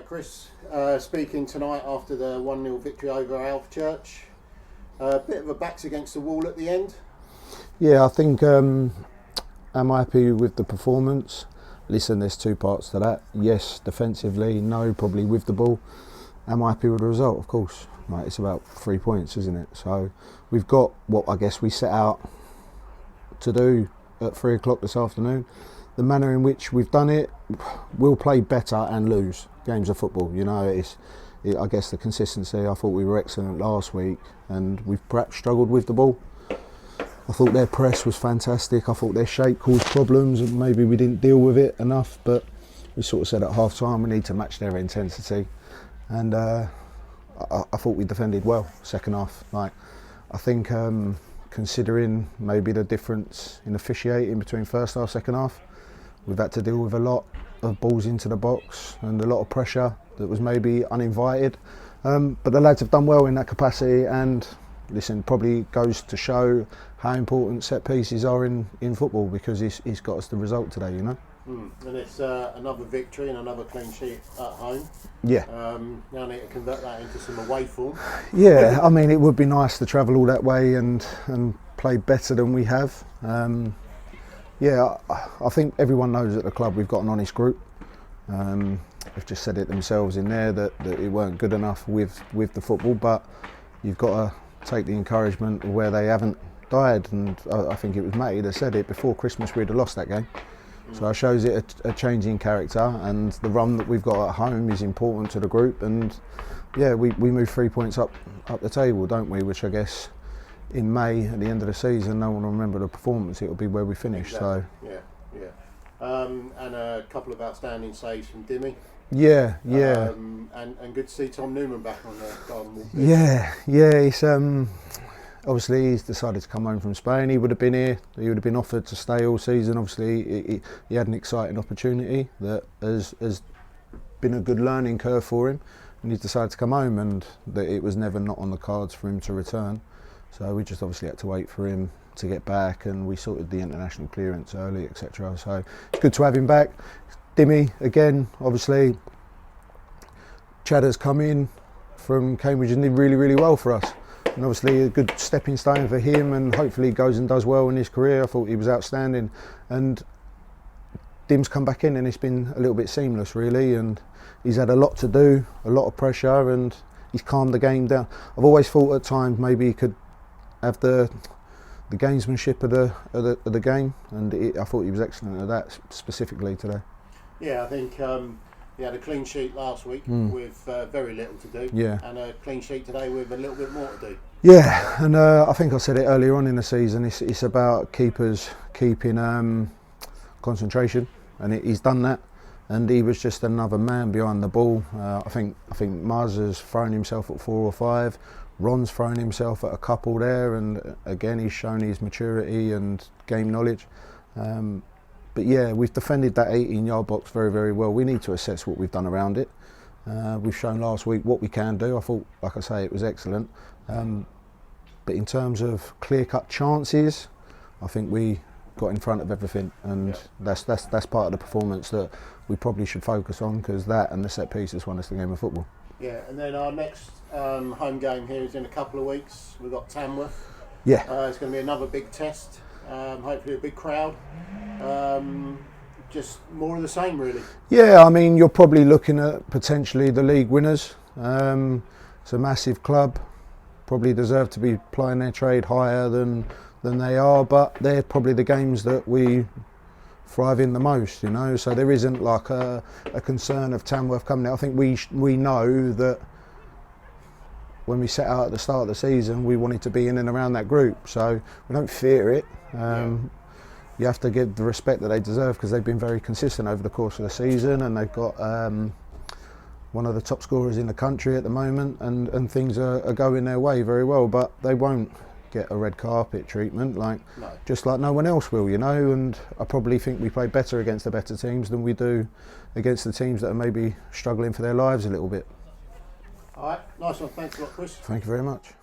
Chris, speaking tonight after the 1-0 victory over Alvechurch. A bit of a backs against the wall at the end. Yeah, I think I'm happy with the performance. Listen, there's two parts to that. Yes, defensively, no, probably with the ball. Am I happy with the result? Of course. Right, it's about 3 points, isn't it? So we've got what I guess we set out to do at 3 o'clock this afternoon. The manner in which we've done it, we'll play better and lose games of football. You know, I guess the consistency. I thought we were excellent last week, and we've perhaps struggled with the ball. I thought their press was fantastic. I thought their shape caused problems, and maybe we didn't deal with it enough. But we sort of said at half time we need to match their intensity, and I thought we defended well second half. Like, I think considering maybe the difference in officiating between first half, second half, we've had to deal with a lot of balls into the box and a lot of pressure that was maybe uninvited. But the lads have done well in that capacity, and listen, probably goes to show how important set pieces are in football, because he's got us the result today, you know. And it's another victory and another clean sheet at home. Yeah. Now I need to convert that into some away form. Yeah, I mean, it would be nice to travel all that way and play better than we have. Yeah, I think everyone knows at the club we've got an honest group. They've just said it themselves in there that it weren't good enough with the football, but you've got to take the encouragement of where they haven't died, and I think it was Matty that said it, before Christmas we'd have lost that game. So it shows it a change in character, and the run that we've got at home is important to the group, and yeah, we move 3 points up the table, don't we, which I guess in May at the end of the season no one will remember the performance, it'll be where we finish. Exactly. So and a couple of outstanding saves from Dimmy. Yeah. And good to see Tom Newman back on the garden walk. Yeah, he's obviously he's decided to come home from Spain. He would have been here, he would have been offered to stay all season. Obviously he had an exciting opportunity that has been a good learning curve for him, and he's decided to come home, and that it was never not on the cards for him to return. So we just obviously had to wait for him to get back, and we sorted the international clearance early, etc. So it's good to have him back. Dimmy, again, obviously, Chad has come in from Cambridge and did really, really well for us. And obviously a good stepping stone for him, and hopefully he goes and does well in his career. I thought he was outstanding. And Dim's come back in, and it's been a little bit seamless, really. And he's had a lot to do, a lot of pressure, and he's calmed the game down. I've always thought at times maybe he could have the gamesmanship of the game, and I thought he was excellent at that, specifically today. Yeah, I think he had a clean sheet last week with very little to do, and a clean sheet today with a little bit more to do. Yeah, and I think I said it earlier on in the season, it's about keepers keeping concentration, and he's done that, and he was just another man behind the ball. I think Maz has thrown himself at 4 or 5, Ron's thrown himself at a couple there, and again he's shown his maturity and game knowledge. But yeah, we've defended that 18-yard box very, very well. We need to assess what we've done around it. We've shown last week what we can do. I thought, like I say, it was excellent. But in terms of clear-cut chances, I think we got in front of everything, and that's part of the performance that we probably should focus on, because that and the set pieces won us the game of football. Yeah, and then our next home game here is in a couple of weeks. We've got Tamworth. Yeah. It's going to be another big test. Hopefully a big crowd. Just more of the same, really. Yeah, I mean, you're probably looking at potentially the league winners. It's a massive club, probably deserve to be plying their trade higher than they are, but they're probably the games that we thrive in the most, you know. So there isn't like a concern of Tamworth coming out. I think we know that when we set out at the start of the season, we wanted to be in and around that group, so we don't fear it. You have to give the respect that they deserve, because they've been very consistent over the course of the season, and they've got one of the top scorers in the country at the moment, and things are going their way very well, but they won't get a red carpet treatment just like no one else will, you know. And I probably think we play better against the better teams than we do against the teams that are maybe struggling for their lives a little bit. All right, nice one. Thanks a lot, Chris. Thank you very much.